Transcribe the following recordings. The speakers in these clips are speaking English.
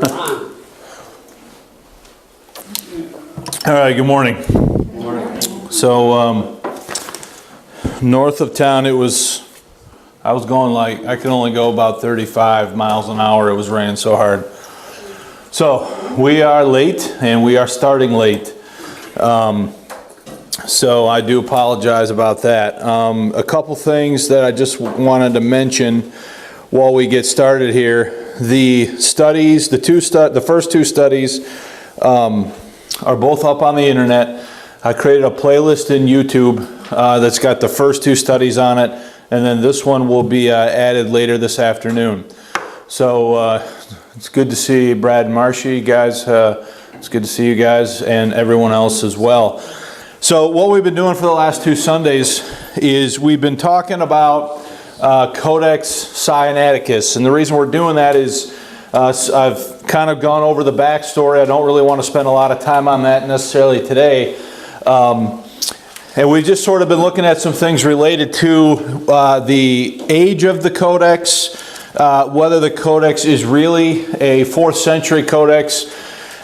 All right, good morning. Good morning. So, north of town, I was going like, I could only go about 35 miles an hour. It was raining so hard. So, we are late, and we are starting late. So, I do apologize about that. A couple things that I just wanted to mention while we get started here. The studies, the first two studies, are both up on the internet. I created a playlist in YouTube that's got the first two studies on it, and then this one will be added later this afternoon. So it's good to see Brad and Marshy, guys. It's good to see you guys and everyone else as well. So what we've been doing for the last two Sundays is we've been talking about Codex Sinaiticus, and the reason we're doing that is I've kind of gone over the backstory. I don't really want to spend a lot of time on that necessarily today. And we've just sort of been looking at some things related to the age of the Codex, whether the Codex is really a 4th century Codex.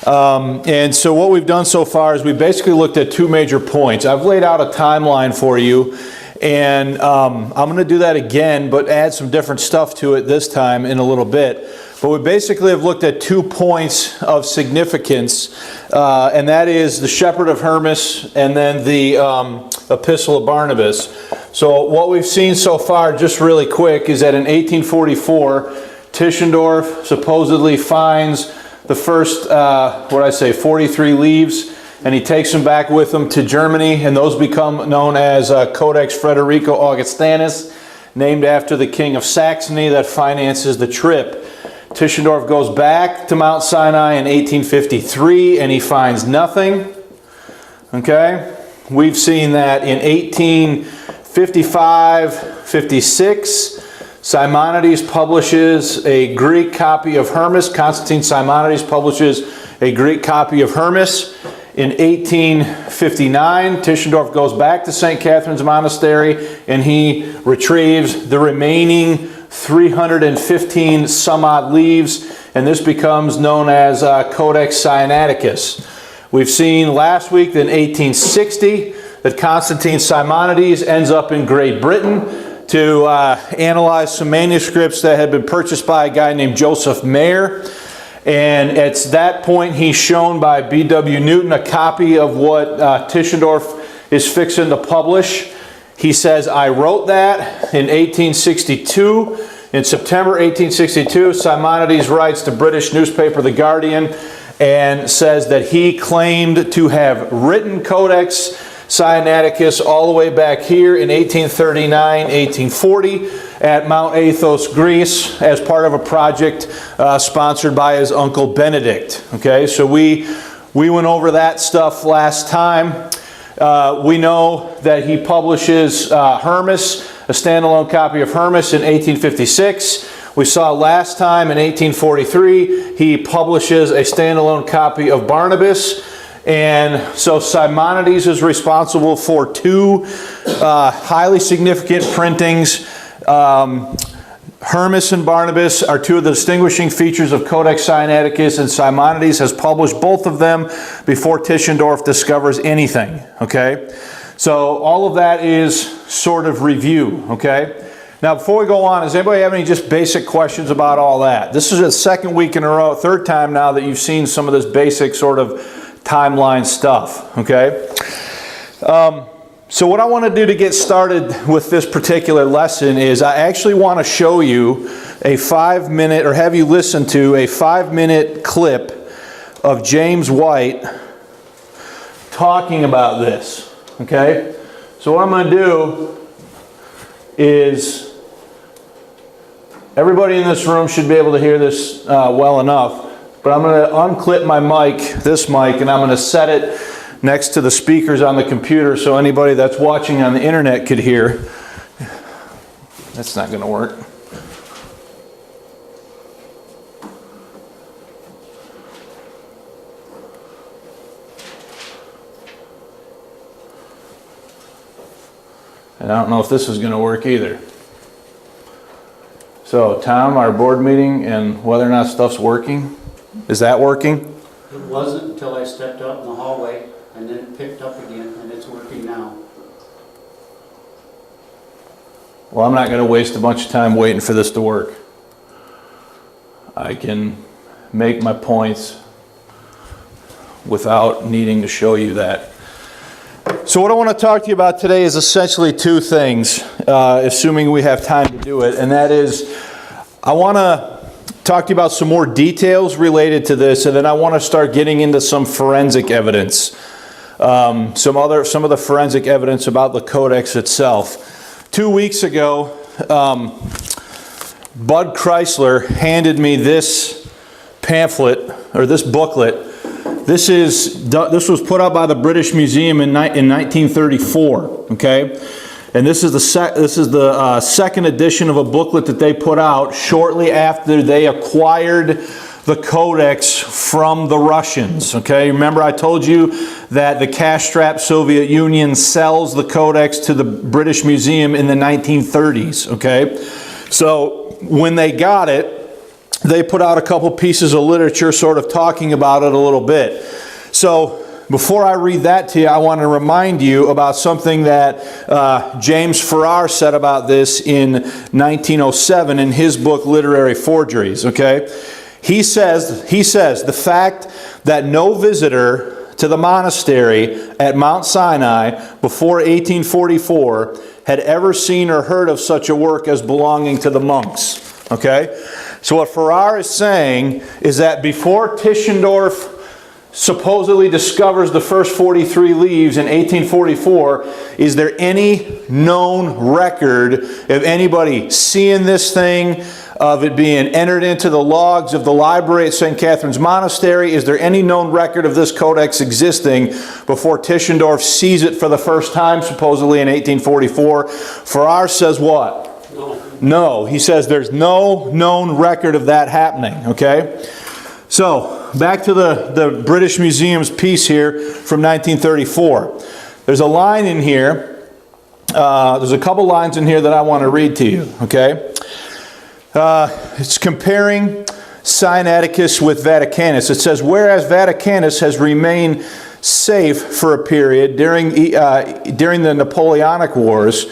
And so what we've done so far is we basically looked at two major points. I've laid out a timeline for you, and I'm going to do that again, but add some different stuff to it this time in a little bit. But we basically have looked at 2 points of significance, and that is the Shepherd of Hermas and then the Epistle of Barnabas. So what we've seen so far, just really quick, is that in 1844, Tischendorf supposedly finds the first, 43 leaves, and he takes them back with him to Germany, and those become known as Codex Frederico Augustinus, named after the king of Saxony that finances the trip. Tischendorf goes back to Mount Sinai in 1853, and he finds nothing. Okay? We've seen that in 1855-56, Simonides publishes a Greek copy of Hermas. Constantine Simonides publishes a Greek copy of Hermas. In 1859, Tischendorf goes back to St. Catherine's Monastery, and he retrieves the remaining 315 some odd leaves, and this becomes known as Codex Sinaiticus. We've seen last week that in 1860 that Constantine Simonides ends up in Great Britain to analyze some manuscripts that had been purchased by a guy named Joseph Mayer. And at that point, he's shown by B.W. Newton a copy of what Tischendorf is fixing to publish. He says, I wrote that in 1862. In September 1862, Simonides writes to British newspaper The Guardian and says that he claimed to have written Codex Sinaiticus all the way back here in 1839, 1840 at Mount Athos, Greece, as part of a project sponsored by his uncle Benedict. Okay, so we went over that stuff last time. We know that he publishes Hermas, a standalone copy of Hermas in 1856. We saw last time in 1843 he publishes a standalone copy of Barnabas. And so Simonides is responsible for two highly significant printings. Hermas and Barnabas are two of the distinguishing features of Codex Sinaiticus, and Simonides has published both of them before Tischendorf discovers anything. Okay, so all of that is sort of review. Okay, now before we go on, does anybody have any just basic questions about all that? This is the second week in a row, third time now that you've seen some of this basic sort of timeline stuff. Okay. So what I want to do to get started with this particular lesson is I actually want to show you a 5-minute, or have you listen to a 5-minute clip of James White talking about this. Okay? So what I'm going to do is, everybody in this room should be able to hear this well enough, but I'm going to unclip my mic, this mic, and I'm going to set it next to the speakers on the computer so anybody that's watching on the internet could hear. That's not going to work. And I don't know if this is going to work either. So, Tom, our board meeting and whether or not stuff's working. Is that working? It wasn't until I stepped out in the hallway, and then it picked up again, and it's working now. Well, I'm not going to waste a bunch of time waiting for this to work. I can make my points without needing to show you that. So what I want to talk to you about today is essentially two things, assuming we have time to do it, and that is, I want to talk to you about some more details related to this, and then I want to start getting into some forensic evidence, some of the forensic evidence about the Codex itself. 2 weeks ago, Bud Chrysler handed me this pamphlet, or this booklet. This was put out by the British Museum in 1934. Okay, and this is the second edition of a booklet that they put out shortly after they acquired the Codex from the Russians. Okay, remember I told you that the cash-strapped Soviet Union sells the Codex to the British Museum in the 1930s. Okay, so when they got it, they put out a couple pieces of literature sort of talking about it a little bit. So before I read that to you, I want to remind you about something that James Ferrara said about this in 1907 in his book Literary Forgeries. Okay, he says the fact that no visitor to the monastery at Mount Sinai before 1844 had ever seen or heard of such a work as belonging to the monks. Okay, so what Ferrara is saying is that before Tischendorf supposedly discovers the first 43 leaves in 1844, is there any known record of anybody seeing this thing, of it being entered into the logs of the library at St. Catherine's Monastery? Is there any known record of this codex existing before Tischendorf sees it for the first time, supposedly in 1844? Ferrara says what? No. He says there's no known record of that happening. Okay? So, back to the British Museum's piece here from 1934. There's a line in here, there's a couple lines in here that I want to read to you. Okay? It's comparing Sinaiticus with Vaticanus. It says, whereas Vaticanus has remained safe for a period during the Napoleonic Wars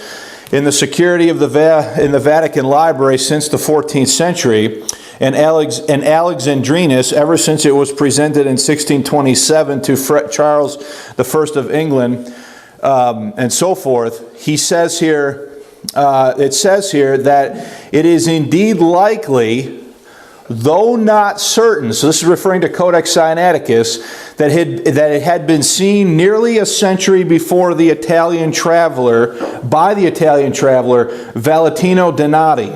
in the security of in the Vatican Library since the 14th century, and Alexandrinus ever since it was presented in 1627 to Charles I of England, and so forth. He says here, it says here that it is indeed likely, though not certain, so this is referring to Codex Sinaiticus, that it had been seen nearly a century before by the Italian traveler Valentino Donati,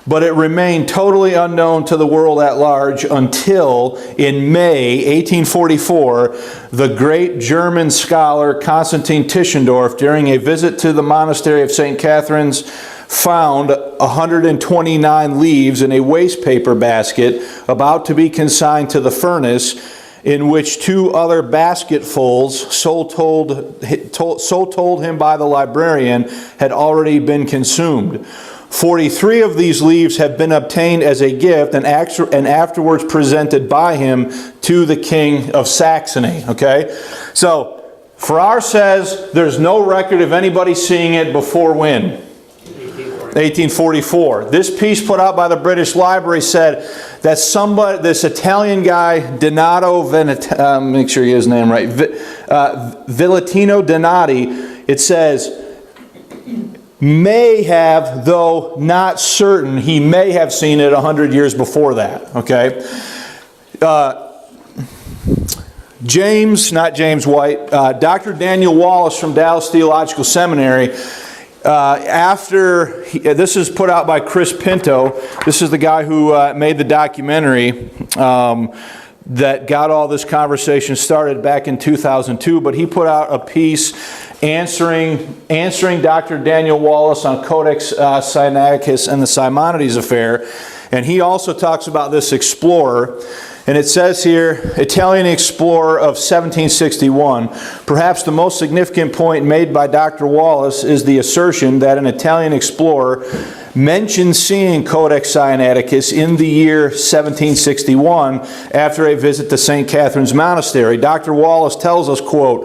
but it remained totally unknown to the world at large until in May 1844, the great German scholar Constantine Tischendorf, during a visit to the monastery of St. Catherine's, found 129 leaves in a waste paper basket about to be consigned to the furnace, in which 2 other basketfuls, so told him by the librarian, had already been consumed. 43 of these leaves have been obtained as a gift and afterwards presented by him to the King of Saxony. Okay? So, Ferrara says there's no record of anybody seeing it before when? 1844. This piece put out by the British Library said that this Italian guy, Donato make sure you get his name right, Valentino Donati, it says, may have, though not certain, he may have seen it 100 years before that. Okay? Not James White, Dr. Daniel Wallace from Dallas Theological Seminary, this is put out by Chris Pinto. This is the guy who made the documentary that got all this conversation started back in 2002, but he put out a piece answering Dr. Daniel Wallace on Codex Sinaiticus and the Simonides affair, and he also talks about this explorer. And it says here, Italian explorer of 1761. Perhaps the most significant point made by Dr. Wallace is the assertion that an Italian explorer mentions seeing Codex Sinaiticus in the year 1761 after a visit to St. Catherine's Monastery. Dr. Wallace tells us, quote,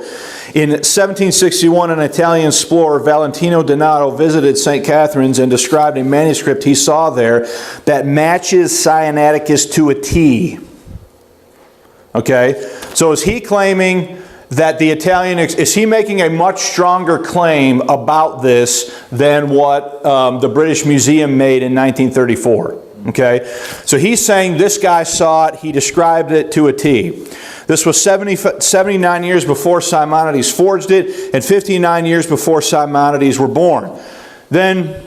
in 1761, an Italian explorer, Valentino Donato, visited St. Catherine's and described a manuscript he saw there that matches Sinaiticus to a T. Okay? So is he claiming that the Italian, is he making a much stronger claim about this than what the British Museum made in 1934? Okay? So he's saying this guy saw it, he described it to a T. This was 79 years before Simonides forged it, and 59 years before Simonides were born. Then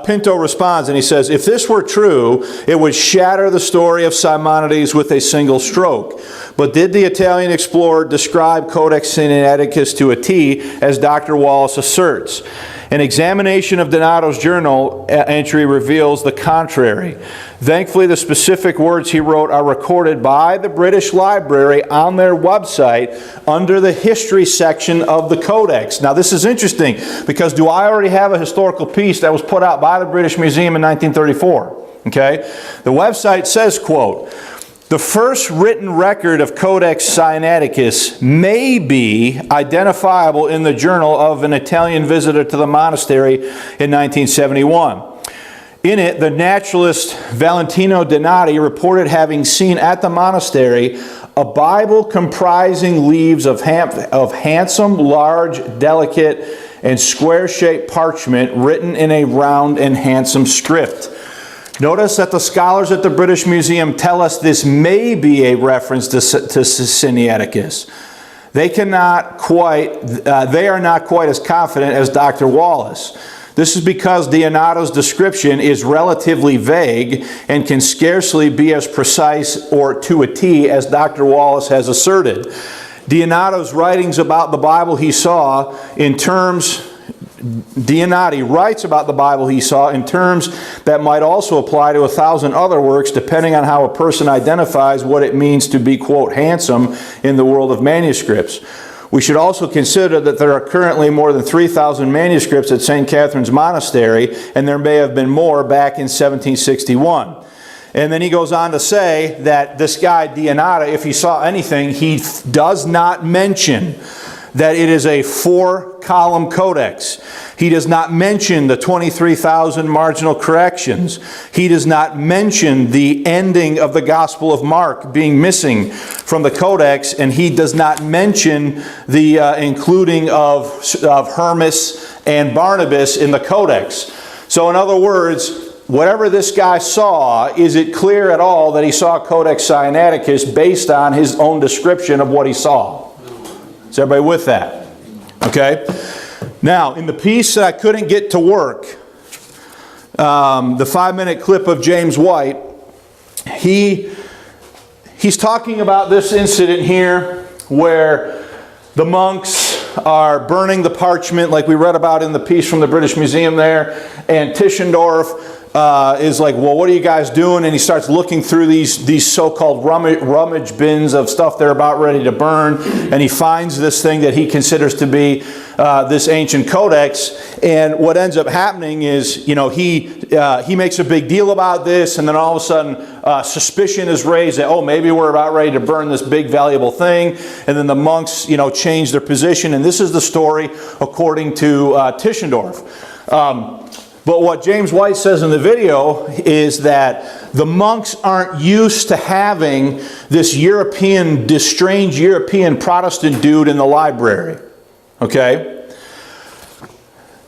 Pinto responds and he says, if this were true, it would shatter the story of Simonides with a single stroke. But did the Italian explorer describe Codex Sinaiticus to a T, as Dr. Wallace asserts? An examination of Donato's journal entry reveals the contrary. Thankfully, the specific words he wrote are recorded by the British Library on their website under the history section of the Codex. Now, this is interesting because do I already have a historical piece that was put out by the British Museum in 1934? Okay? The website says, quote, the first written record of Codex Sinaiticus may be identifiable in the journal of an Italian visitor to the monastery in 1971. In it, the naturalist Valentino Donati reported having seen at the monastery a Bible comprising leaves of handsome, large, delicate, and square-shaped parchment written in a round and handsome script. Notice that the scholars at the British Museum tell us this may be a reference to Sinaiticus. They are not quite as confident as Dr. Wallace. This is because Donato's description is relatively vague and can scarcely be as precise or to a T as Dr. Wallace has asserted. Donato's writings about the Bible he saw in terms Donati writes about the Bible he saw in terms that might also apply to 1,000 other works, depending on how a person identifies what it means to be, quote, handsome in the world of manuscripts. We should also consider that there are currently more than 3,000 manuscripts at St. Catherine's Monastery, and there may have been more back in 1761. And then he goes on to say that this guy, Donata, if he saw anything, he does not mention that it is a 4-column codex. He does not mention the 23,000 marginal corrections. He does not mention the ending of the Gospel of Mark being missing from the codex, and he does not mention the including of Hermas and Barnabas in the codex. So in other words, whatever this guy saw, is it clear at all that he saw Codex Sinaiticus based on his own description of what he saw? Is everybody with that? Okay? Now, in the piece that I couldn't get to work, the 5-minute clip of James White, he's talking about this incident here where the monks are burning the parchment like we read about in the piece from the British Museum there, and Tischendorf is like, well, what are you guys doing? And he starts looking through these so-called rummage bins of stuff they're about ready to burn, and he finds this thing that he considers to be this ancient codex. And what ends up happening is, you know, he makes a big deal about this, and then all of a sudden suspicion is raised that, oh, maybe we're about ready to burn this big valuable thing. And then the monks, you know, change their position, and this is the story according to Tischendorf. But what James White says in the video is that the monks aren't used to having this strange European Protestant dude in the library. Okay?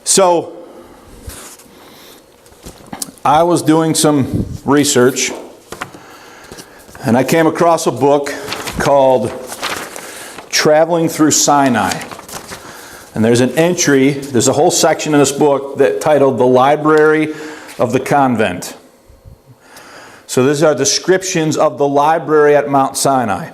So, I was doing some research, and I came across a book called Traveling Through Sinai. And there's an entry, there's a whole section in this book that titled The Library of the Convent. So these are descriptions of the library at Mount Sinai.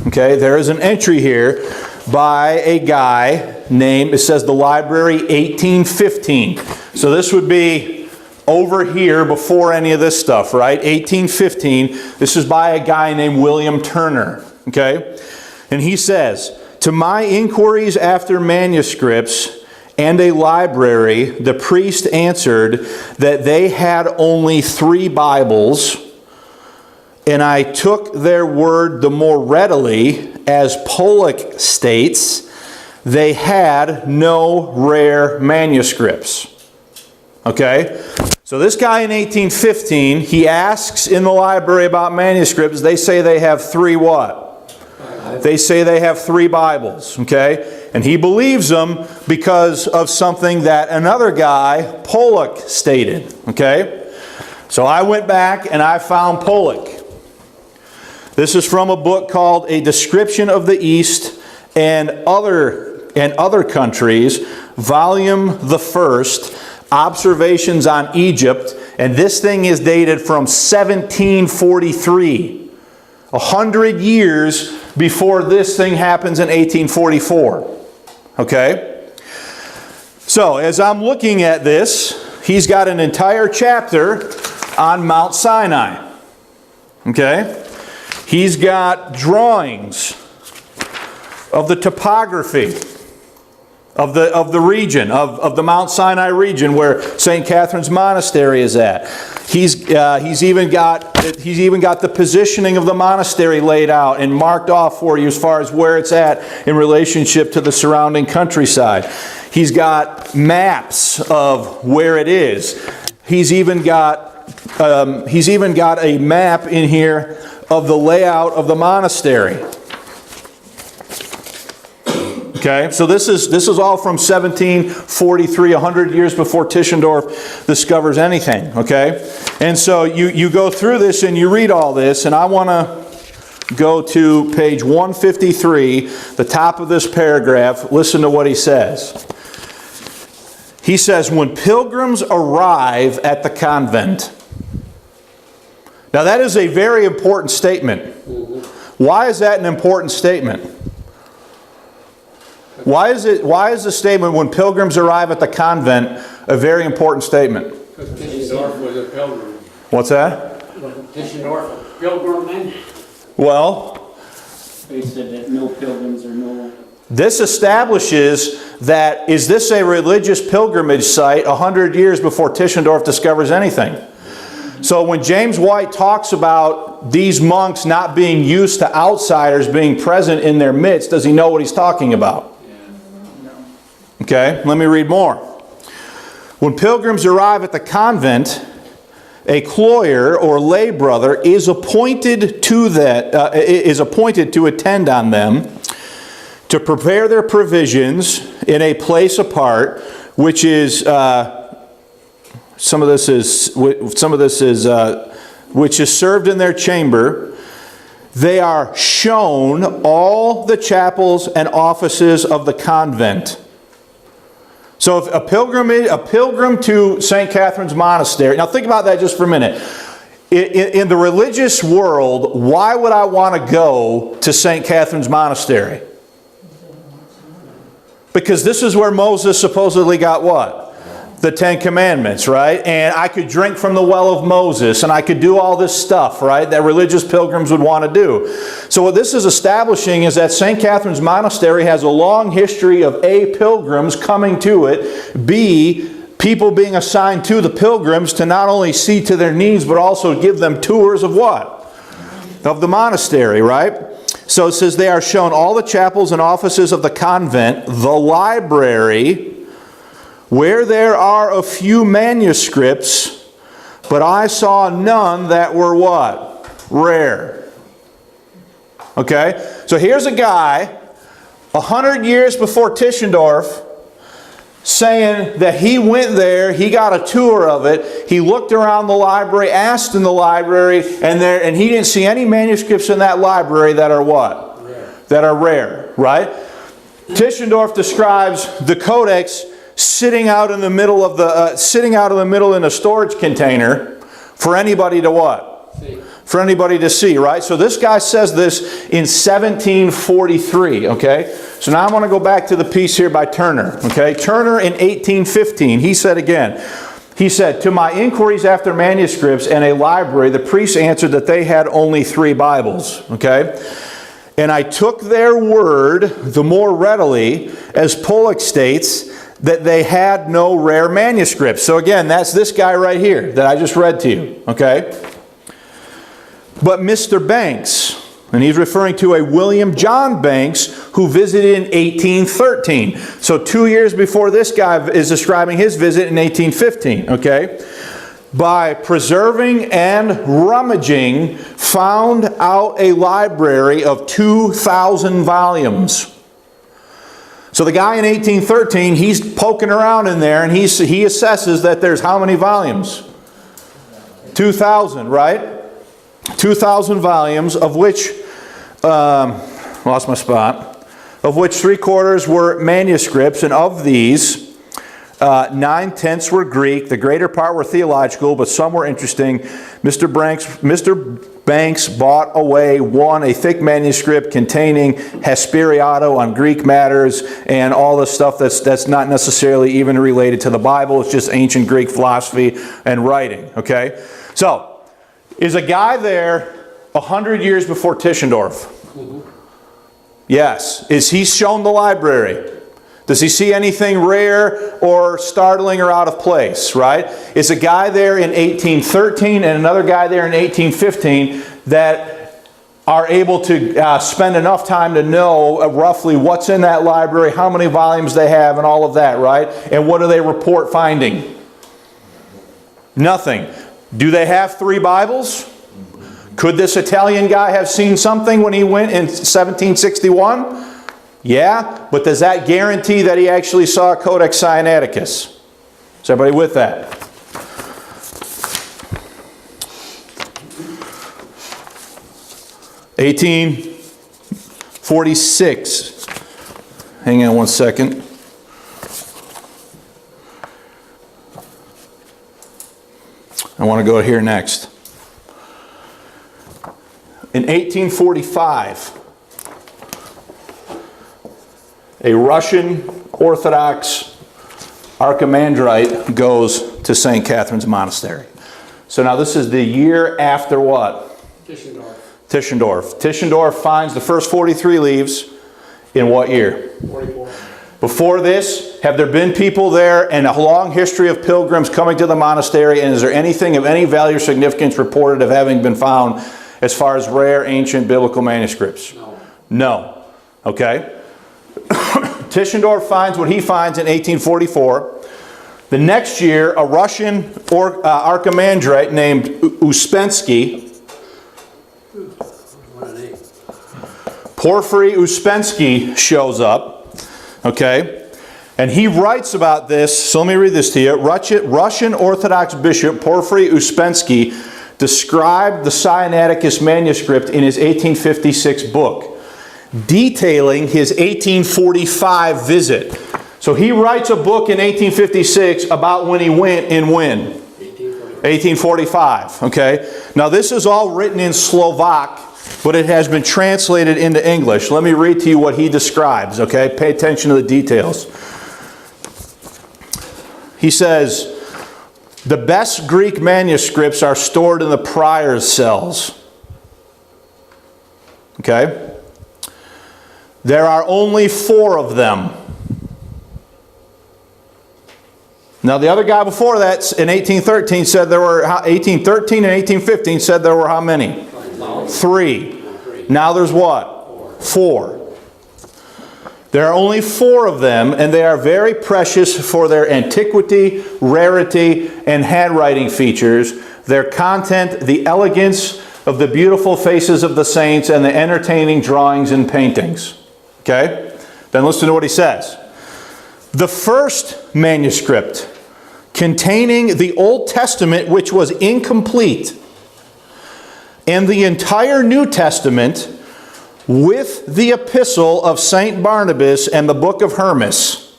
Okay, there is an entry here by a guy named, it says the library 1815. So this would be over here before any of this stuff, right? 1815. This is by a guy named William Turner. Okay, and he says, to my inquiries after manuscripts and a library, the priest answered that they had only 3 Bibles, and I took their word the more readily, as Pollock states, they had no rare manuscripts. Okay? So this guy in 1815, he asks in the library about manuscripts. They say they have 3 what? They say they have 3 Bibles. Okay? And he believes them because of something that another guy, Pollock, stated. Okay? So I went back and I found Pollock. This is from a book called A Description of the East and Other Countries, volume the 1st, Observations on Egypt, and this thing is dated from 1743, 100 years before this thing happens in 1844. Okay? So, as I'm looking at this, he's got an entire chapter on Mount Sinai. Okay? He's got drawings of the topography of the region, of the Mount Sinai region where St. Catherine's Monastery is at. He's even got the positioning of the monastery laid out and marked off for you as far as where it's at in relationship to the surrounding countryside. He's got maps of where it is. He's even got a map in here of the layout of the monastery. Okay, so this is all from 1743, 100 years before Tischendorf discovers anything. Okay, and so you go through this and you read all this, and I want to go to page 153, the top of this paragraph. Listen to what he says. He says, when pilgrims arrive at the convent. Now that is a very important statement. Why is that an important statement? Why is the statement when pilgrims arrive at the convent a very important statement? Because Tischendorf was a pilgrim. What's that? Tischendorf, a pilgrim then? Well, They said that no pilgrims or no... this establishes that, is this a religious pilgrimage site 100 years before Tischendorf discovers anything? So when James White talks about these monks not being used to outsiders being present in their midst, does he know what he's talking about? Okay, let me read more. When pilgrims arrive at the convent, a cloier or lay brother is appointed to attend on them, to prepare their provisions in a place apart, which is which is served in their chamber. They are shown all the chapels and offices of the convent. So if a pilgrim to St. Catherine's Monastery, now think about that just for a minute. In the religious world, why would I want to go to St. Catherine's Monastery? Because this is where Moses supposedly got what? The 10 Commandments, right? And I could drink from the well of Moses, and I could do all this stuff, right, that religious pilgrims would want to do. So what this is establishing is that St. Catherine's Monastery has a long history of A, pilgrims coming to it, B, people being assigned to the pilgrims to not only see to their needs, but also give them tours of what? Of the monastery, right? So it says they are shown all the chapels and offices of the convent, the library, where there are a few manuscripts, but I saw none that were what? Rare. Okay? So here's a guy, 100 years before Tischendorf, saying that he went there, he got a tour of it, he looked around the library, asked in the library, and he didn't see any manuscripts in that library that are what? Rare. That are rare, right? Tischendorf describes the Codex sitting out in the middle of in a storage container for anybody to what? See. For anybody to see, right? So this guy says this in 1743, okay? So now I want to go back to the piece here by Turner, okay? Turner in 1815, he said again, he said, to my inquiries after manuscripts and a library, the priests answered that they had only 3 Bibles, okay? And I took their word the more readily, as Pollock states, that they had no rare manuscripts. So again, that's this guy right here that I just read to you, okay? But Mr. Banks, and he's referring to a William John Banks who visited in 1813. So 2 years before this guy is describing his visit in 1815, okay? By preserving and rummaging, found out a library of 2,000 volumes. So the guy in 1813, he's poking around in there and he assesses that there's how many volumes? 2,000, right? 2,000 volumes, of which, lost my spot, of which 3/4 were manuscripts, and of these, 9/10 were Greek, the greater part were theological, but some were interesting. Mr. Banks bought away a thick manuscript containing Hesperiato on Greek matters and all the stuff that's not necessarily even related to the Bible. It's just ancient Greek philosophy and writing, okay? So, is a guy there 100 years before Tischendorf? Yes. Is he shown the library? Does he see anything rare or startling or out of place, right? Is a guy there in 1813 and another guy there in 1815 that are able to spend enough time to know roughly what's in that library, how many volumes they have, and all of that, right? And what do they report finding? Nothing. Do they have 3 Bibles? Could this Italian guy have seen something when he went in 1761? Yeah, but does that guarantee that he actually saw Codex Sinaiticus? Is everybody with that? (1846). Hang on one second. I want to go here next. In 1845, a Russian Orthodox archimandrite goes to St. Catherine's Monastery. So now this is the year after what? Tischendorf. Tischendorf finds the first 43 leaves in what year? 44. Before this, have there been people there and a long history of pilgrims coming to the monastery, and is there anything of any value or significance reported of having been found as far as rare ancient biblical manuscripts? No. No. Okay. Tischendorf finds what he finds in 1844. The next year, a Russian archimandrite named Spencekey, What a name. Porphyry Uspensky, shows up. Okay? And he writes about this, so let me read this to you. Russian Orthodox Bishop Porphyry Uspensky described the Sinaiticus manuscript in his 1856 book, detailing his 1845 visit. So he writes a book in 1856 about when he went in when? 1845. Okay? Now this is all written in Slovak, but it has been translated into English. Let me read to you what he describes, okay? Pay attention to the details. He says, the best Greek manuscripts are stored in the prior's cells. Okay? There are only 4 of them. Now the other guy before that in 1813 said there were 1813 and 1815 said there were how many? 3. Now there's what? 4. There are only 4 of them, and they are very precious for their antiquity, rarity, and handwriting features, their content, the elegance of the beautiful faces of the saints, and the entertaining drawings and paintings. Okay? Then listen to what he says. The first manuscript containing the Old Testament, which was incomplete, and the entire New Testament with the epistle of St. Barnabas and the book of Hermas,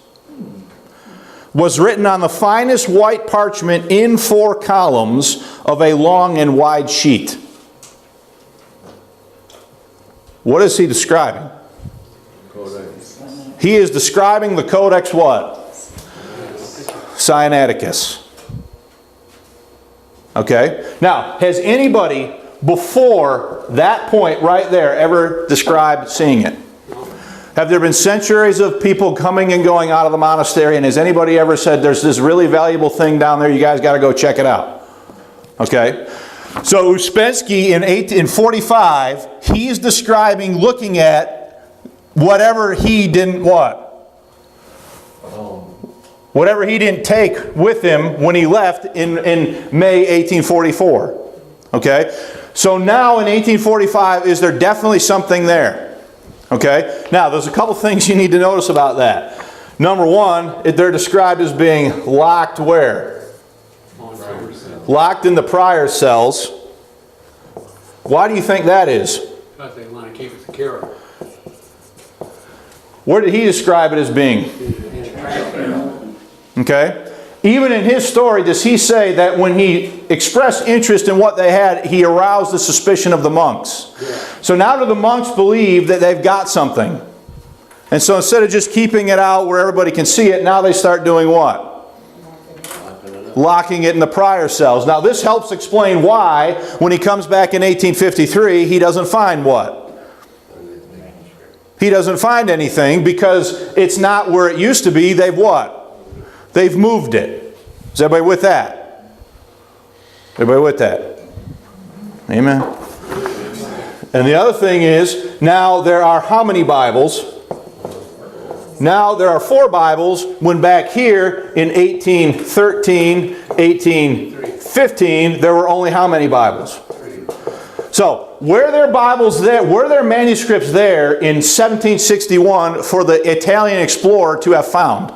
was written on the finest white parchment in 4 columns of a long and wide sheet. What is he describing? Codex. He is describing the Codex what? Sinaiticus. Okay? Now, has anybody before that point right there ever described seeing it? Have there been centuries of people coming and going out of the monastery, and has anybody ever said, there's this really valuable thing down there, you guys got to go check it out? Okay? So Spencekey in 45, he's describing looking at whatever he didn't what? Whatever he didn't take with him when he left in May 1844. Okay? So now in 1845, is there definitely something there? Okay? Now, there's a couple things you need to notice about that. Number one, they're described as being locked where? Locked in the prior cells. Why do you think that is? Because they want to keep it secure. Where did he describe it as being? Okay? Even in his story, does he say that when he expressed interest in what they had, he aroused the suspicion of the monks? Yeah. So now do the monks believe that they've got something? And so instead of just keeping it out where everybody can see it, now they start doing what? Locking it in the prior cells. Now this helps explain why, when he comes back in 1853, he doesn't find what? He doesn't find anything because it's not where it used to be. They've what? They've moved it. Is everybody with that? Everybody with that? Amen. And the other thing is, now there are how many Bibles? Now there are 4 Bibles, when back here in 1813, 1815, there were only how many Bibles? So, were there Bibles there, were there manuscripts there in 1761 for the Italian explorer to have found?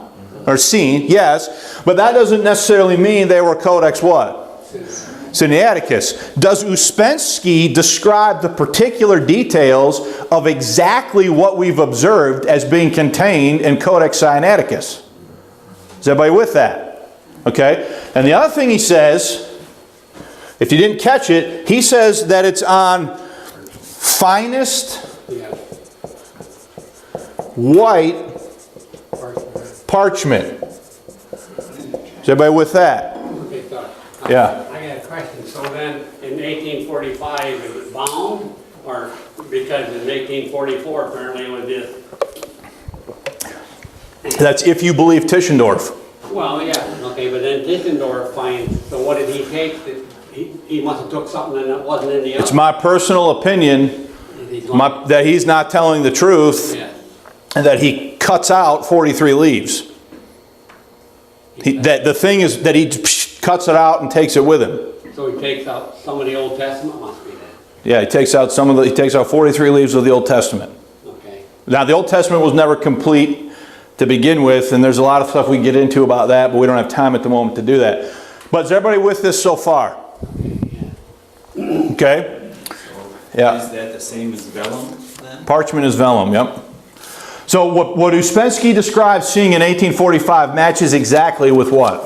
Or seen, yes, but that doesn't necessarily mean they were Codex what? Sinaiticus. Does Spencekey describe the particular details of exactly what we've observed as being contained in Codex Sinaiticus? Is everybody with that? Okay. And the other thing he says, if you didn't catch it, he says that it's on finest white parchment. Is everybody with that? Okay, so, Yeah. I got a question. So then, in 1845, it was bound, or because in 1844 apparently it was just. That's if you believe Tischendorf. Well, yeah, okay, but then Tischendorf finds. So what did he take? That he must have took something that wasn't in the other. It's my personal opinion that he's not telling the truth, Yeah. and that he cuts out 43 leaves. That the thing is that he cuts it out and takes it with him. So he takes out some of the Old Testament, must be that. Yeah, he takes out he takes out 43 leaves of the Old Testament. Okay. Now the Old Testament was never complete to begin with, and there's a lot of stuff we can get into about that, but we don't have time at the moment to do that. But is everybody with this so far? Okay? Yeah. Is that the same as vellum then? Parchment is vellum, yep. So what Spencekey describes seeing in 1845 matches exactly with what?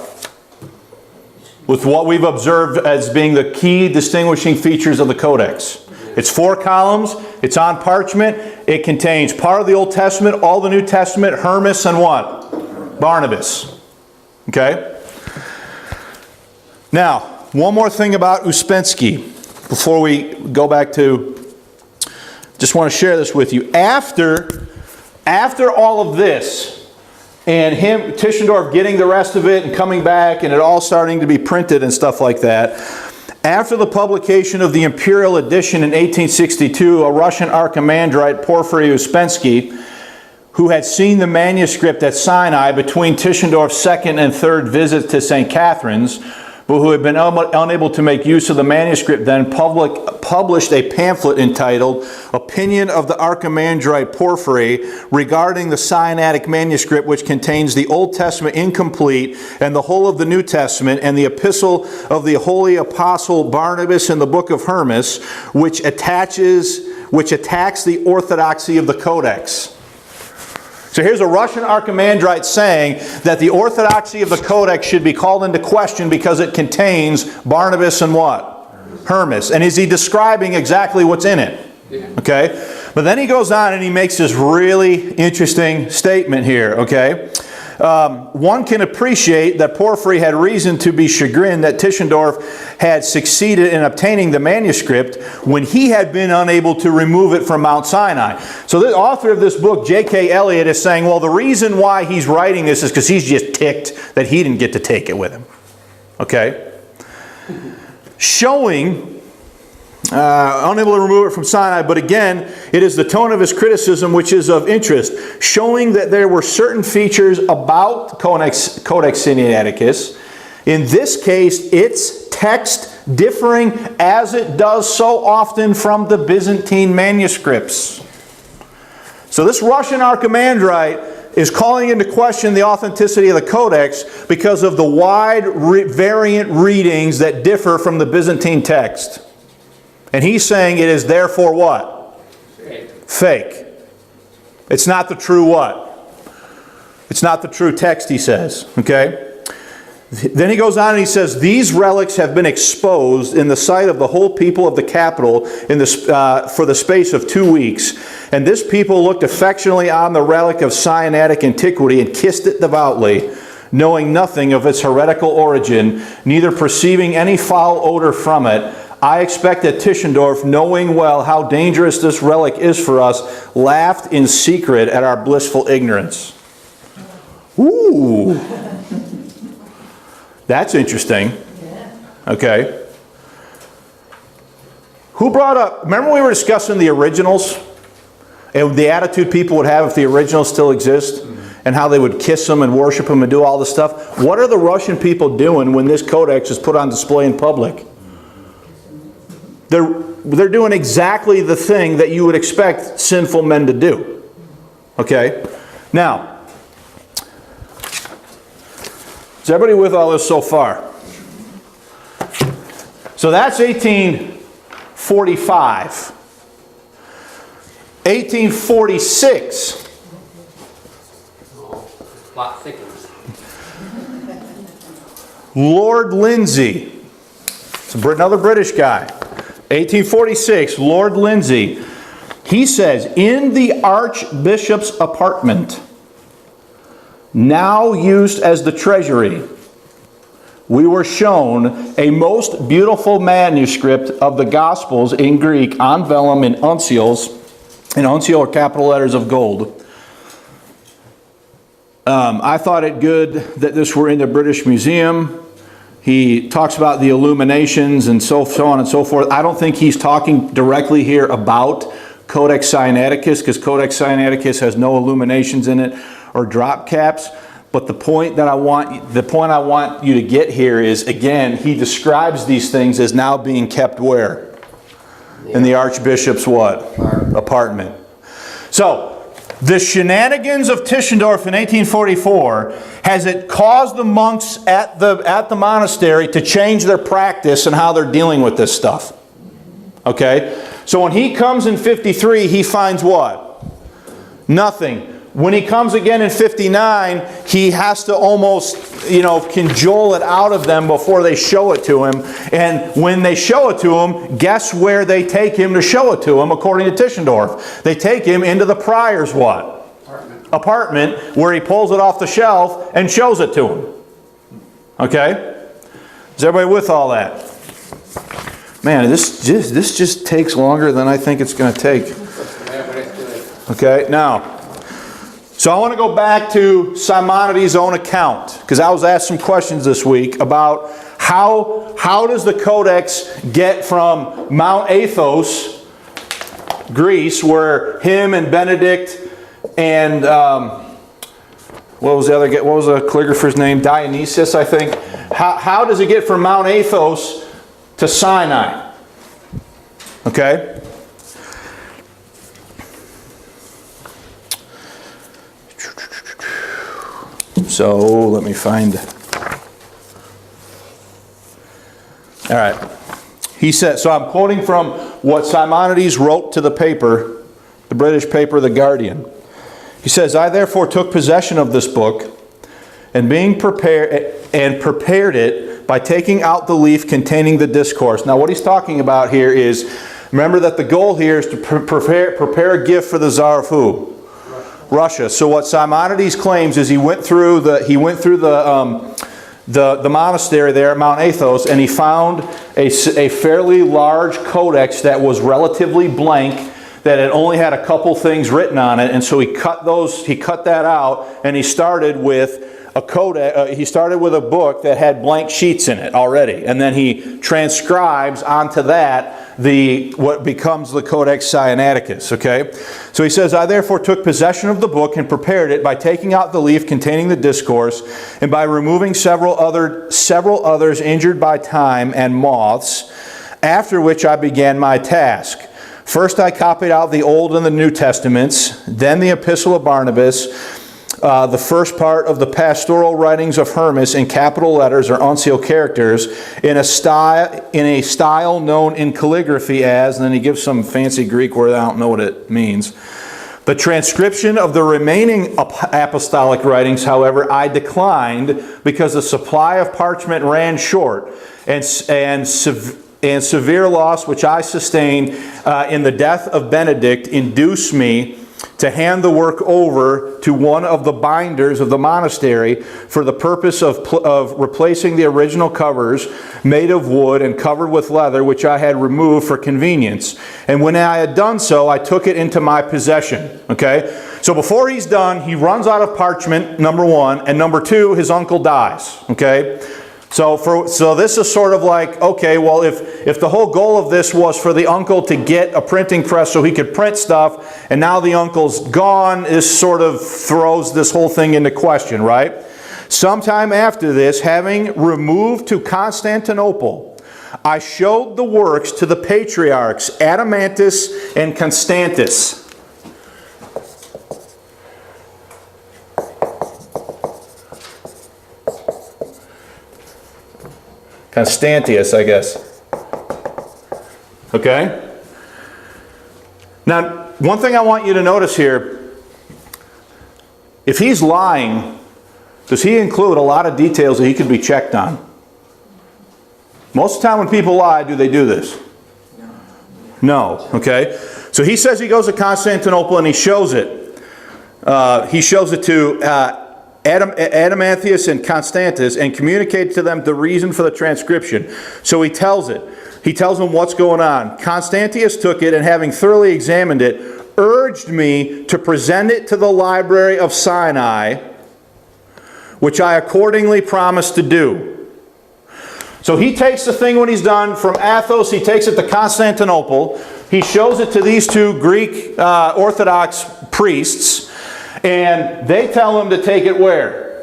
With what we've observed as being the key distinguishing features of the Codex. It's 4 columns, it's on parchment, it contains part of the Old Testament, all the New Testament, Hermas and what? Barnabas. Okay? Now, one more thing about Spencekey before we go back to, just want to share this with you. After all of this, and Tischendorf getting the rest of it and coming back and it all starting to be printed and stuff like that, after the publication of the Imperial Edition in 1862, a Russian archimandrite, Porphyry Spencekey, who had seen the manuscript at Sinai between Tischendorf's 2nd and 3rd visits to St. Catherine's, but who had been unable to make use of the manuscript, then published a pamphlet entitled Opinion of the Archimandrite Porphyry regarding the Sinaitic manuscript, which contains the Old Testament incomplete and the whole of the New Testament, and the epistle of the Holy Apostle Barnabas in the book of Hermas, which attacks the orthodoxy of the Codex. So here's a Russian archimandrite saying that the orthodoxy of the Codex should be called into question because it contains Barnabas and what? Hermas. And is he describing exactly what's in it? Yeah. Okay? But then he goes on and he makes this really interesting statement here. Okay? One can appreciate that Porphyry had reason to be chagrined that Tischendorf had succeeded in obtaining the manuscript when he had been unable to remove it from Mount Sinai. So the author of this book, J.K. Elliott, is saying, well, the reason why he's writing this is because he's just ticked that he didn't get to take it with him. Okay? Showing... unable to remove it from Sinai, but again, it is the tone of his criticism which is of interest, showing that there were certain features about Codex Sinaiticus, in this case, its text differing as it does so often from the Byzantine manuscripts. So this Russian archimandrite is calling into question the authenticity of the Codex because of the wide variant readings that differ from the Byzantine text. And he's saying it is therefore what? Fake. It's not the true what? It's not the true text, he says. Okay? Then he goes on and he says, these relics have been exposed in the sight of the whole people of the capital for the space of 2 weeks. And this people looked affectionately on the relic of Sinaitic antiquity and kissed it devoutly, knowing nothing of its heretical origin, neither perceiving any foul odor from it. I expect that Tischendorf, knowing well how dangerous this relic is for us, laughed in secret at our blissful ignorance. Ooh. That's interesting. Okay. Who brought up, remember we were discussing the originals? And the attitude people would have if the originals still exist? And how they would kiss them and worship them and do all this stuff? What are the Russian people doing when this codex is put on display in public? They're doing exactly the thing that you would expect sinful men to do. Okay? Now, is everybody with all this so far? So that's 1845. 1846. Lot thickens. Lord Lindsey. It's another British guy. 1846, Lord Lindsey. He says, in the Archbishop's apartment, now used as the treasury, we were shown a most beautiful manuscript of the Gospels in Greek on vellum in uncials. And uncial are capital letters of gold. I thought it good that this were in the British Museum. He talks about the illuminations and so on and so forth. I don't think he's talking directly here about Codex Sinaiticus, because Codex Sinaiticus has no illuminations in it or drop caps. But the point I want you to get here is, again, he describes these things as now being kept where? In the Archbishop's what? Apartment. So, the shenanigans of Tischendorf in 1844, has it caused the monks at the monastery to change their practice and how they're dealing with this stuff? Okay? So when he comes in 53, he finds what? Nothing. When he comes again in 59, he has to almost, cajole it out of them before they show it to him. And when they show it to him, guess where they take him to show it to him, according to Tischendorf? They take him into the prior's what? Apartment, where he pulls it off the shelf and shows it to him. Okay? Is everybody with all that? Man, this just takes longer than I think it's going to take. Okay, now, so I want to go back to Simonides' own account, because I was asked some questions this week about how does the Codex get from Mount Athos, Greece, where him and Benedict and what was the calligrapher's name? Dionysius, I think. How does it get from Mount Athos to Sinai? Okay? So, let me find. All right. He said, so I'm quoting from what Simonides wrote to the paper, the British paper, The Guardian. He says, I therefore took possession of this book, and prepared it by taking out the leaf containing the discourse. Now what he's talking about here is, remember that the goal here is to prepare a gift for the Tsar of who? Russia. So what Simonides claims is he went through the monastery there at Mount Athos, and he found a fairly large codex that was relatively blank, that it only had a couple things written on it, and so he cut that out, and he started with a codex. He started with a book that had blank sheets in it already, and then he transcribes onto that what becomes the Codex Sinaiticus. Okay, so he says, "I therefore took possession of the book and prepared it by taking out the leaf containing the discourse, and by removing several others injured by time and moths. After which I began my task. First I copied out the Old and the New Testaments, then the Epistle of Barnabas, the first part of the pastoral writings of Hermas in capital letters or uncial characters, in a style known in calligraphy as," and then he gives some fancy Greek word, I don't know what it means. "The transcription of the remaining apostolic writings, however, I declined, because the supply of parchment ran short, and severe loss which I sustained in the death of Benedict induced me to hand the work over to one of the binders of the monastery for the purpose of replacing the original covers made of wood and covered with leather, which I had removed for convenience. And when I had done so, I took it into my possession." Okay? So before he's done, he runs out of parchment, number one, and number two, his uncle dies. Okay? So this is sort of like, okay, well, if the whole goal of this was for the uncle to get a printing press so he could print stuff, and now the uncle's gone, this sort of throws this whole thing into question, right? "Sometime after this, having removed to Constantinople, I showed the works to the patriarchs Adamantus and Constantinus." Constantius, I guess. Okay? Now, one thing I want you to notice here, if he's lying, does he include a lot of details that he could be checked on? Most of the time when people lie, do they do this? No. Okay? So he says he goes to Constantinople and he shows it. He shows it to Adamantius and Constantinus, and communicates to them the reason for the transcription. So he tells them what's going on. "Constantius took it, and having thoroughly examined it, urged me to present it to the library of Sinai, which I accordingly promised to do." So he takes the thing when he's done from Athos, he takes it to Constantinople, he shows it to these two Greek Orthodox priests, and they tell him to take it where?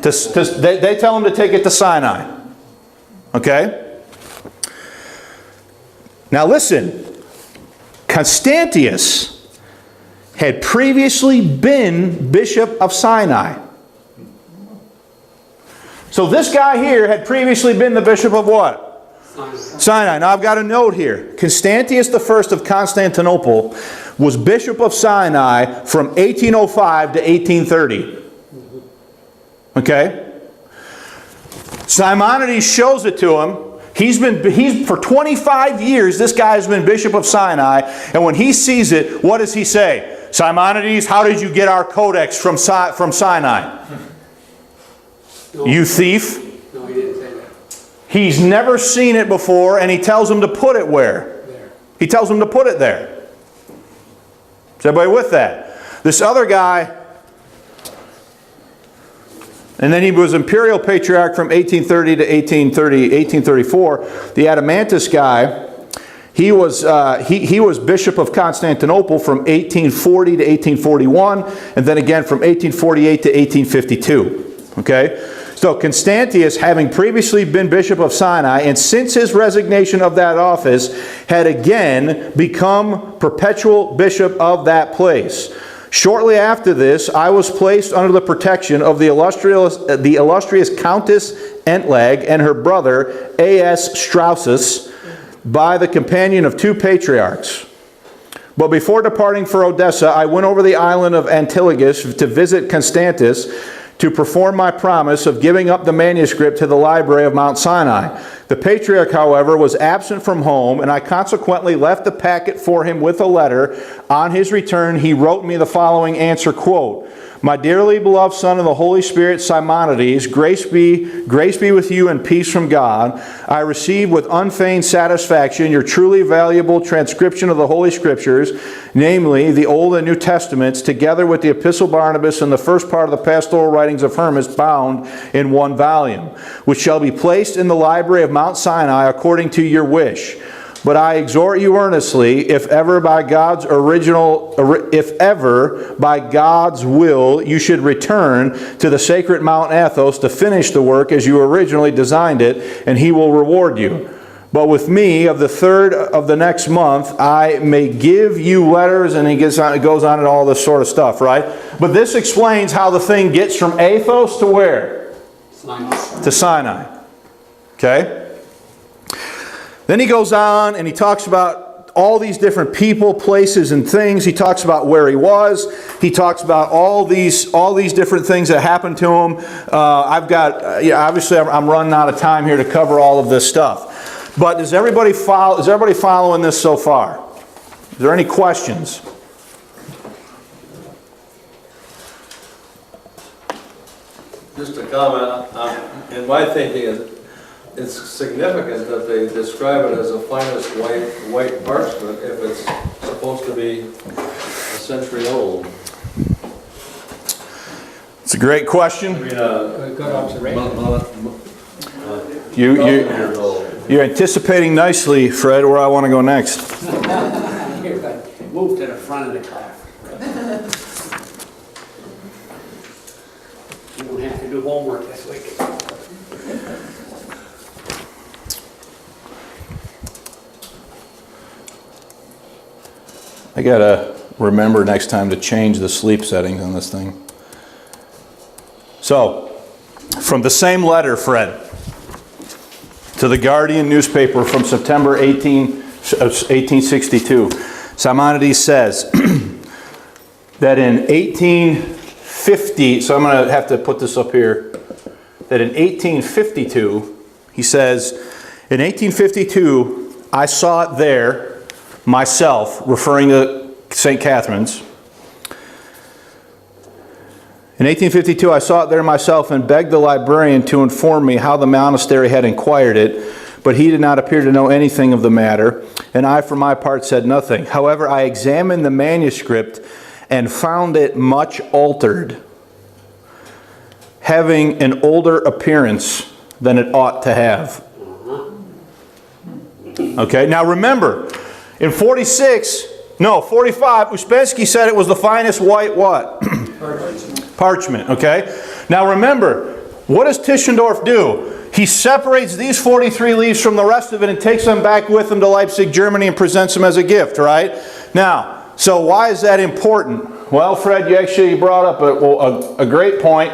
They tell him to take it to Sinai. Okay? Now listen, Constantius had previously been Bishop of Sinai. So this guy here had previously been the Bishop of what? Sinai. Now I've got a note here. Constantius I of Constantinople was Bishop of Sinai from 1805 to 1830. Okay? Simonides shows it to him. He's for 25 years, this guy has been Bishop of Sinai, and when he sees it, what does he say? "Simonides, how did you get our codex from Sinai?" No. "You thief." No, he didn't say that. He's never seen it before, and he tells him to put it where? There. He tells him to put it there. Is everybody with that? This other guy, and then he was imperial patriarch from 1830 to 1834. The Adamantus guy, he was Bishop of Constantinople from 1840 to 1841, and then again from 1848 to 1852. Okay? So Constantius, having previously been Bishop of Sinai, and since his resignation of that office, had again become perpetual bishop of that place. Shortly after this, I was placed under the protection of the illustrious Countess Entlag and her brother A.S. Strausus by the companion of two patriarchs. But before departing for Odessa, I went over the island of Antilochus to visit Constantinus, to perform my promise of giving up the manuscript to the library of Mount Sinai. The patriarch, however, was absent from home, and I consequently left the packet for him with a letter. On his return, he wrote me the following answer, quote, "My dearly beloved son of the Holy Spirit, Simonides, grace be with you and peace from God. I received with unfeigned satisfaction your truly valuable transcription of the Holy Scriptures, namely the Old and New Testaments, together with the Epistle Barnabas and the first part of the pastoral writings of Hermas, bound in one volume, which shall be placed in the library of Mount Sinai according to your wish. But I exhort you earnestly, if ever by God's will you should return to the sacred Mount Athos to finish the work as you originally designed it, and he will reward you. But with me, of the 3rd of the next month, I may give you letters," and he goes on and all this sort of stuff, right? But this explains how the thing gets from Athos to where? To Sinai. Okay? Then he goes on and he talks about all these different people, places, and things. He talks about where he was. He talks about all these different things that happened to him. Obviously I'm running out of time here to cover all of this stuff. But is everybody following this so far? Is there any questions? Just a comment, in my thinking, it's significant that they describe it as the finest white parchment if it's supposed to be a century old. It's a great question. I mean, Good observation. years old. You're anticipating nicely, Fred, where I want to go next. Move to the front of the car. You don't have to do homework this week. I gotta remember next time to change the sleep settings on this thing. So, from the same letter, Fred, to the Guardian newspaper from September 1862, Simonides says that in 1850, so I'm going to have to put this up here, that in 1852, he says, in 1852, I saw it there, myself, referring to St. Catherine's. In 1852, I saw it there myself and begged the librarian to inform me how the monastery had inquired it, but he did not appear to know anything of the matter, and I, for my part, said nothing. However, I examined the manuscript and found it much altered, having an older appearance than it ought to have. Okay, now remember, in 45, Spencekey said it was the finest white what? Parchment, okay? Now remember, what does Tischendorf do? He separates these 43 leaves from the rest of it and takes them back with him to Leipzig, Germany, and presents them as a gift, right? Now, so why is that important? Well, Fred, you actually brought up a great point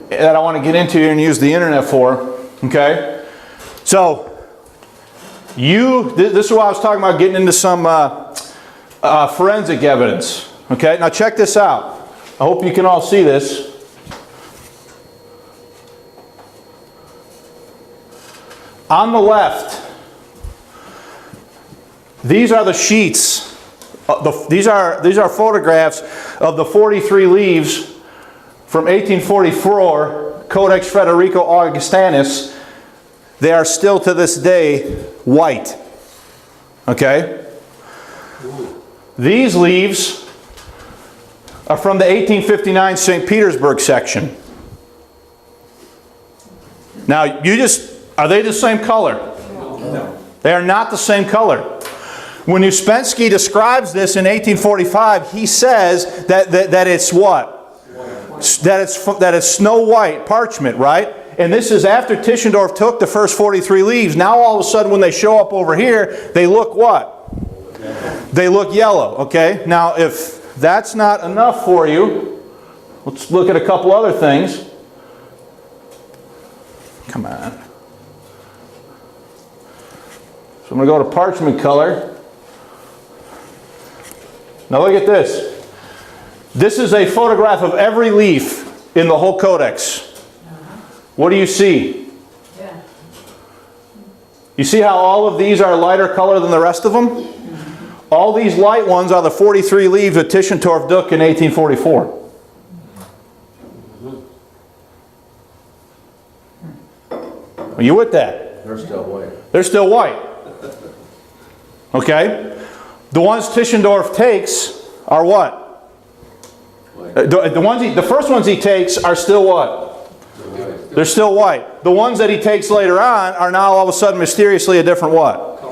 that I want to get into here and use the internet for, okay? So, this is what I was talking about, getting into some forensic evidence, okay? Now check this out. I hope you can all see this. On the left, these are the sheets. These are photographs of the 43 leaves from 1844, Codex Frederico Augustanus. They are still to this day white. Okay? These leaves are from the 1859 St. Petersburg section. Now, are they the same color? No. They are not the same color. When Spencekey describes this in 1845, he says that it's what? That it's snow white parchment, right? And this is after Tischendorf took the first 43 leaves. Now all of a sudden when they show up over here, they look what? They look yellow, okay? Now if that's not enough for you, let's look at a couple other things. Come on. So I'm going to go to parchment color. Now look at this. This is a photograph of every leaf in the whole codex. What do you see? Yeah. You see how all of these are lighter color than the rest of them? All these light ones are the 43 leaves of Tischendorf Duck in 1844. Are you with that? They're still white. They're still white. Okay? The ones Tischendorf takes are what? White. The first ones he takes are still what? They're still white. The ones that he takes later on are now all of a sudden mysteriously a different what?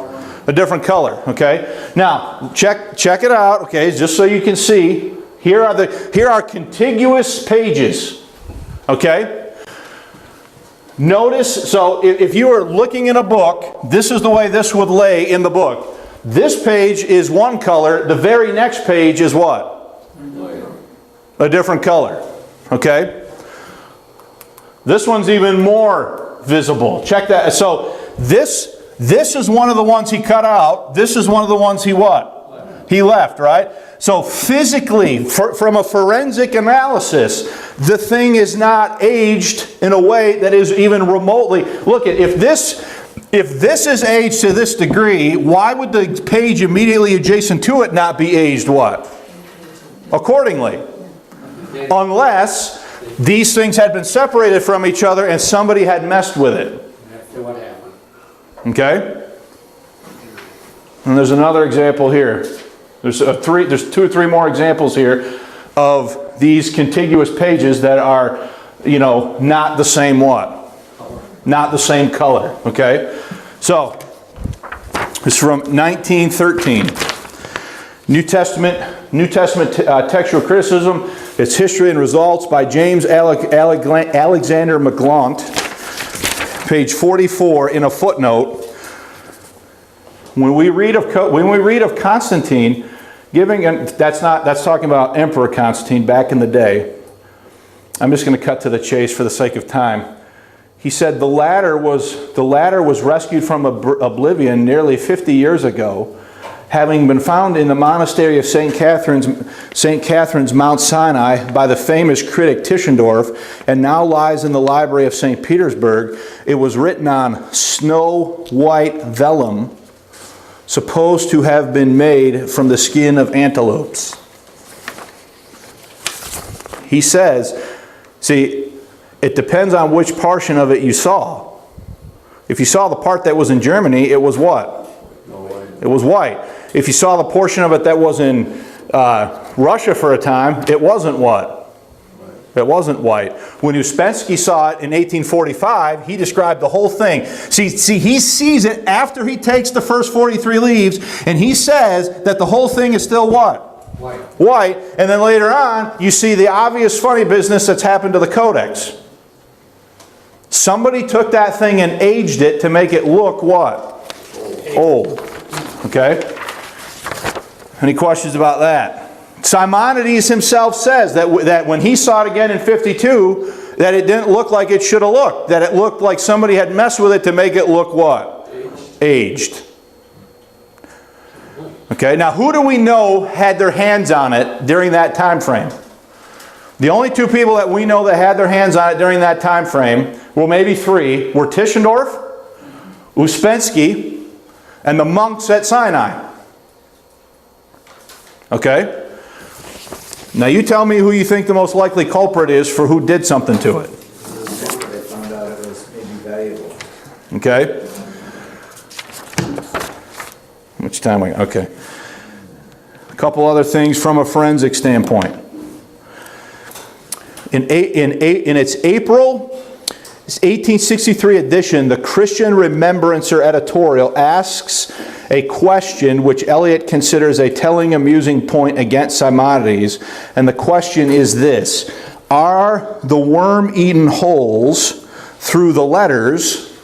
A different color. Okay? Now, check it out, okay, just so you can see. Here are contiguous pages. Okay? Notice, so if you were looking in a book, this is the way this would lay in the book. This page is one color, the very next page is what? A different color. Okay? This one's even more visible. Check that. So this is one of the ones he cut out. This is one of the ones he what? He left, right? So physically, from a forensic analysis, the thing is not aged in a way that is even remotely... Look, if this is aged to this degree, why would the page immediately adjacent to it not be aged what? Accordingly. Unless these things had been separated from each other and somebody had messed with it. That's what happened. Okay? And there's another example here. There's 2 or 3 more examples here of these contiguous pages that are, not the same what? Not the same color. Okay? So, this is from 1913. New Testament Textual Criticism, Its History and Results by James Alexander McGlaunt, page 44 in a footnote. When we read of Constantine that's talking about Emperor Constantine back in the day. I'm just going to cut to the chase for the sake of time. He said the latter was rescued from oblivion nearly 50 years ago, having been found in the monastery of St. Catherine's Mount Sinai by the famous critic Tischendorf, and now lies in the library of St. Petersburg. It was written on snow-white vellum, supposed to have been made from the skin of antelopes. He says, see, it depends on which portion of it you saw. If you saw the part that was in Germany, it was what? It was white. If you saw the portion of it that was in Russia for a time, it wasn't what? It wasn't white. When Spencekey saw it in 1845, he described the whole thing. See, he sees it after he takes the first 43 leaves, and he says that the whole thing is still what? White. And then later on, you see the obvious funny business that's happened to the Codex. Somebody took that thing and aged it to make it look what? Old. Okay? Any questions about that? Simonides himself says that when he saw it again in 52, that it didn't look like it should have looked. That it looked like somebody had messed with it to make it look what? Aged. Okay, now who do we know had their hands on it during that time frame? The only 2 people that we know that had their hands on it during that time frame, well maybe 3, were Tischendorf, Spencekey, and the monks at Sinai. Okay? Now you tell me who you think the most likely culprit is for who did something to it. They found out it was maybe valuable. Okay? Which time we... Okay. A couple other things from a forensic standpoint. In its April 1863 edition, the Christian Remembrancer editorial asks a question which Eliot considers a telling, amusing point against Simonides, and the question is this: are the worm-eaten holes through the letters,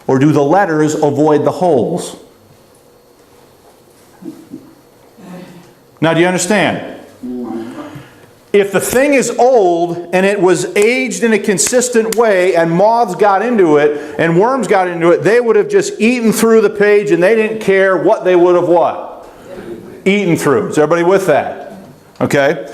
or do the letters avoid the holes? Now, do you understand? If the thing is old and it was aged in a consistent way and moths got into it and worms got into it, they would have just eaten through the page and they didn't care what they would have what? Eaten through. Is everybody with that? Okay?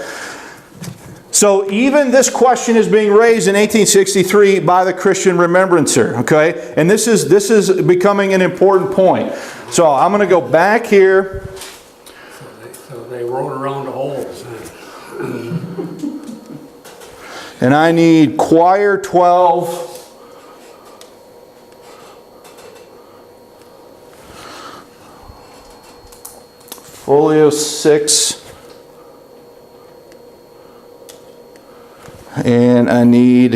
So even this question is being raised in 1863 by the Christian Remembrancer, okay? And this is becoming an important point. So I'm going to go back here. So they wrote around the holes. And I need Choir 12. Folio 6. And I need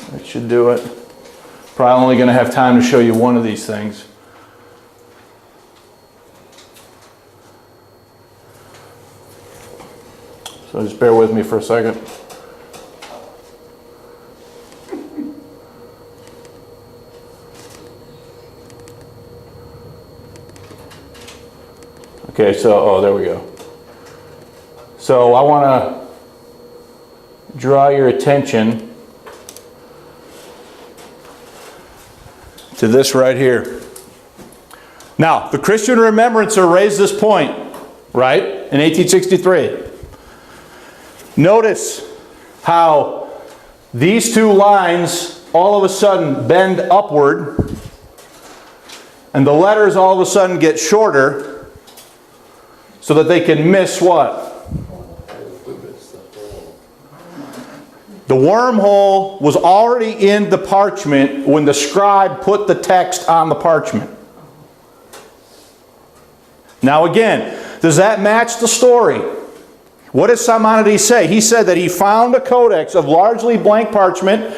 that should do it. Probably only going to have time to show you one of these things. So just bear with me for a second. Okay, so, oh, there we go. So I want to draw your attention to this right here. Now, the Christian Remembrancer raised this point, right, in 1863. Notice how these two lines all of a sudden bend upward, and the letters all of a sudden get shorter, so that they can miss what? The wormhole was already in the parchment when the scribe put the text on the parchment. Now again, does that match the story? What does Simonides say? He said that he found a codex of largely blank parchment.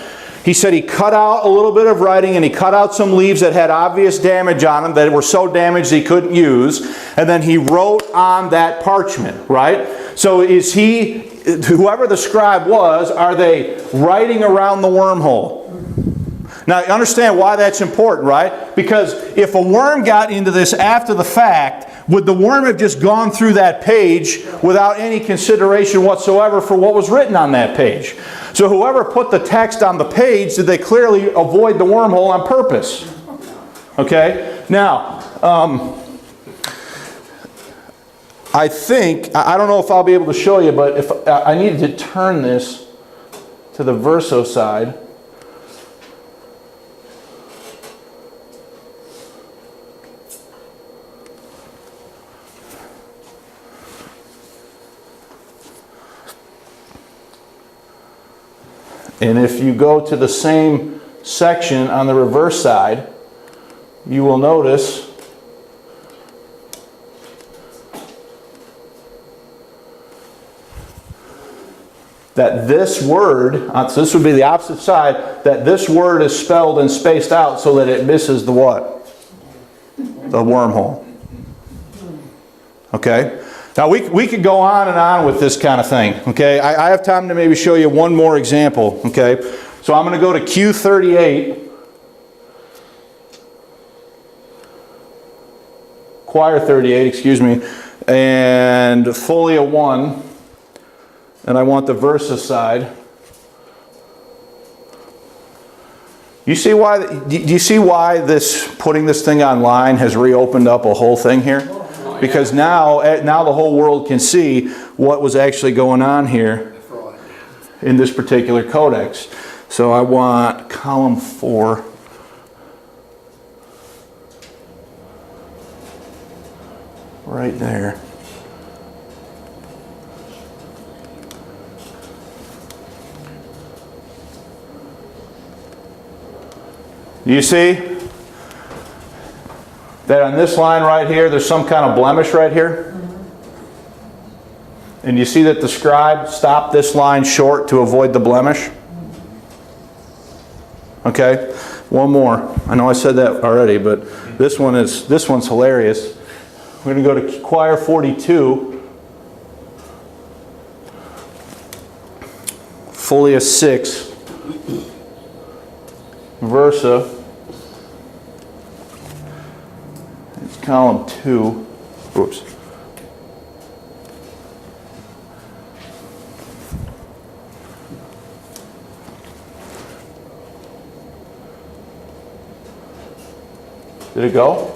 He said he cut out a little bit of writing and he cut out some leaves that had obvious damage on them, that were so damaged he couldn't use. And then he wrote on that parchment, right? So is he, whoever the scribe was, are they writing around the wormhole? Now understand why that's important, right? Because if a worm got into this after the fact, would the worm have just gone through that page without any consideration whatsoever for what was written on that page? So whoever put the text on the page, did they clearly avoid the wormhole on purpose? Okay? Now, I think, I don't know if I'll be able to show you, but if I needed to turn this to the verso side. And if you go to the same section on the reverse side, you will notice that this word, so this would be the opposite side, that this word is spelled and spaced out so that it misses the what? The wormhole. Okay? Now we could go on and on with this kind of thing. Okay? I have time to maybe show you one more example. Okay? So I'm going to go to Q38. Choir 38, excuse me. And Folio 1. And I want the versa side. Do you see why this putting this thing online has reopened up a whole thing here? Because now the whole world can see what was actually going on here in this particular codex. So I want column 4. Right there. You see that on this line right here, there's some kind of blemish right here? And you see that the scribe stopped this line short to avoid the blemish? Okay, one more. I know I said that already, but this one's hilarious. We're going to go to Choir 42, Folio 6, Versa. It's column 2. Oops. Did it go?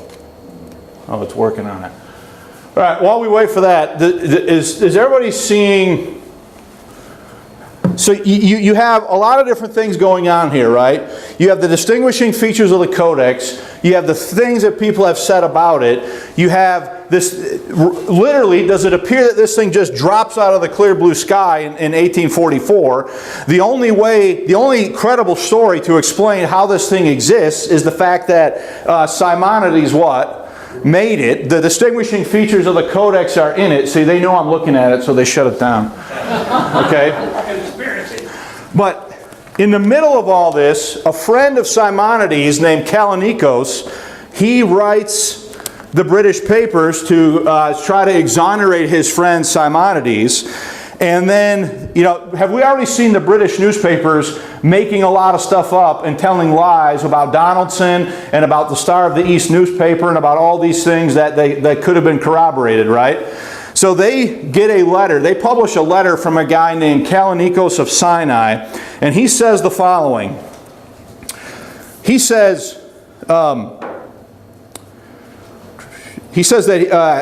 Oh, it's working on it. All right, while we wait for that, is everybody seeing? So you have a lot of different things going on here, right? You have the distinguishing features of the Codex. You have the things that people have said about it. You have this, literally, does it appear that this thing just drops out of the clear blue sky in 1844? The only credible story to explain how this thing exists is the fact that Simonides made it. The distinguishing features of the Codex are in it. See, they know I'm looking at it, so they shut it down. Okay? But in the middle of all this, a friend of Simonides named Callinicos, he writes the British papers to try to exonerate his friend Simonides. And then, have we already seen the British newspapers making a lot of stuff up and telling lies about Donaldson and about the Star of the East newspaper and about all these things that could have been corroborated, right? So they get a letter. They publish a letter from a guy named Callinicos of Sinai, and he says the following. He says that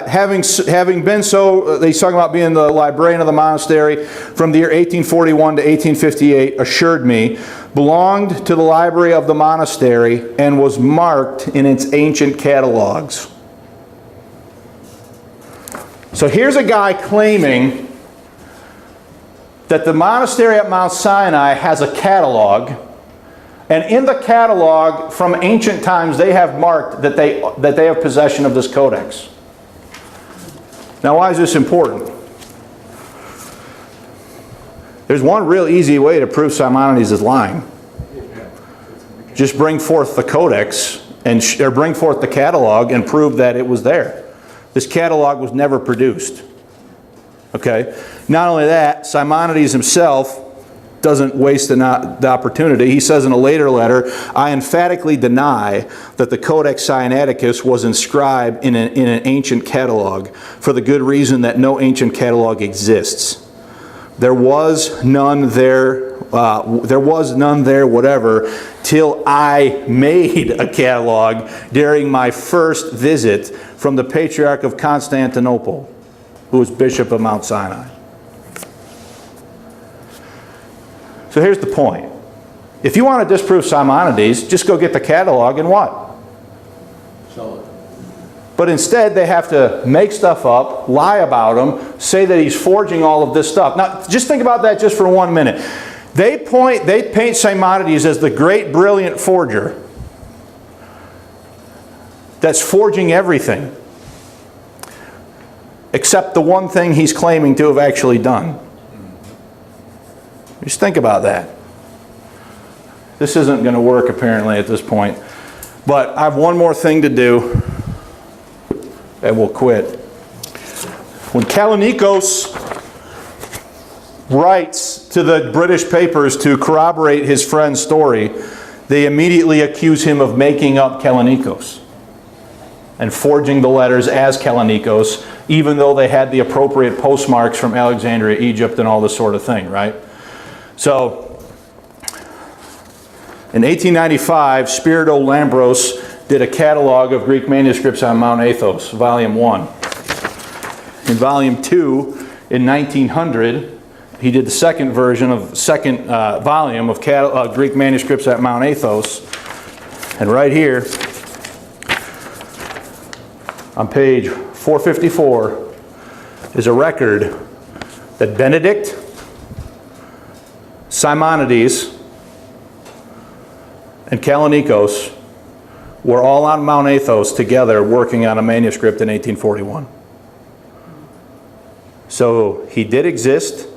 having been so, he's talking about being the librarian of the monastery from the year 1841 to 1858, assured me, belonged to the library of the monastery and was marked in its ancient catalogs. So here's a guy claiming that the monastery at Mount Sinai has a catalog, and in the catalog from ancient times they have marked that they have possession of this codex. Now, why is this important? There's one real easy way to prove Simonides is lying. Just bring forth the codex or bring forth the catalog and prove that it was there. This catalog was never produced. Okay? Not only that, Simonides himself doesn't waste the opportunity. He says in a later letter, I emphatically deny that the Codex Sinaiticus was inscribed in an ancient catalog for the good reason that no ancient catalog exists. There was none there, whatever, till I made a catalog during my first visit from the Patriarch of Constantinople, who was Bishop of Mount Sinai. So here's the point. If you want to disprove Simonides, just go get the catalog and what? So, But instead, they have to make stuff up, lie about him, say that he's forging all of this stuff. Now, just think about that just for 1 minute. They paint Simonides as the great, brilliant forger that's forging everything, except the one thing he's claiming to have actually done. Just think about that. This isn't going to work, apparently, at this point. But I have one more thing to do, and we'll quit. When Callinicos writes to the British papers to corroborate his friend's story, they immediately accuse him of making up Callinicos and forging the letters as Callinicos, even though they had the appropriate postmarks from Alexandria, Egypt, and all this sort of thing, right? So, in 1895, Spirido Lambros did a catalog of Greek manuscripts on Mount Athos, Volume 1. In Volume 2, in 1900, he did the second volume of Greek manuscripts at Mount Athos. And right here, on page 454, is a record that Benedict, Simonides, and Callinicos were all on Mount Athos together working on a manuscript in 1841. So he did exist,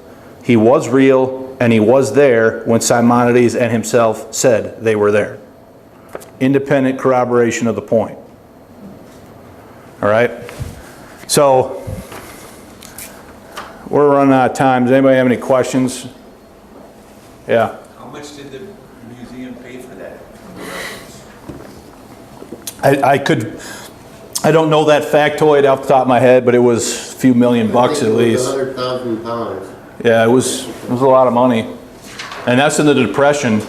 he was real, and he was there when Simonides and himself said they were there. Independent corroboration of the point. All right? So, we're running out of time. Does anybody have any questions? Yeah. How much did the museum pay for that? I don't know that factoid off the top of my head, but it was a few $1,000,000 at least. £100,000. Yeah, it was a lot of money. And that's in the Depression,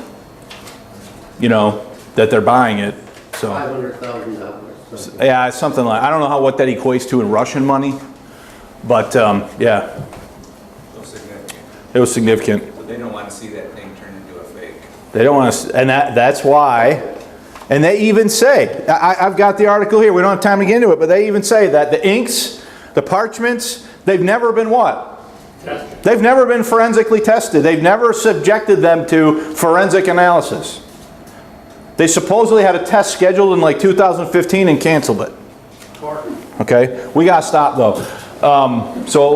that they're buying it. So so. $500,000. Yeah, it's something like, I don't know what that equates to in Russian money, but yeah, So significant. it was significant. So they don't want to see that thing turn into a fake. They don't want to, and that's why, and they even say, I've got the article here, we don't have time to get into it, but they even say that the inks, the parchments, they've never been what? They've never been forensically tested. They've never subjected them to forensic analysis. They supposedly had a test scheduled in like 2015 and canceled it. Okay, we got to stop though. So let's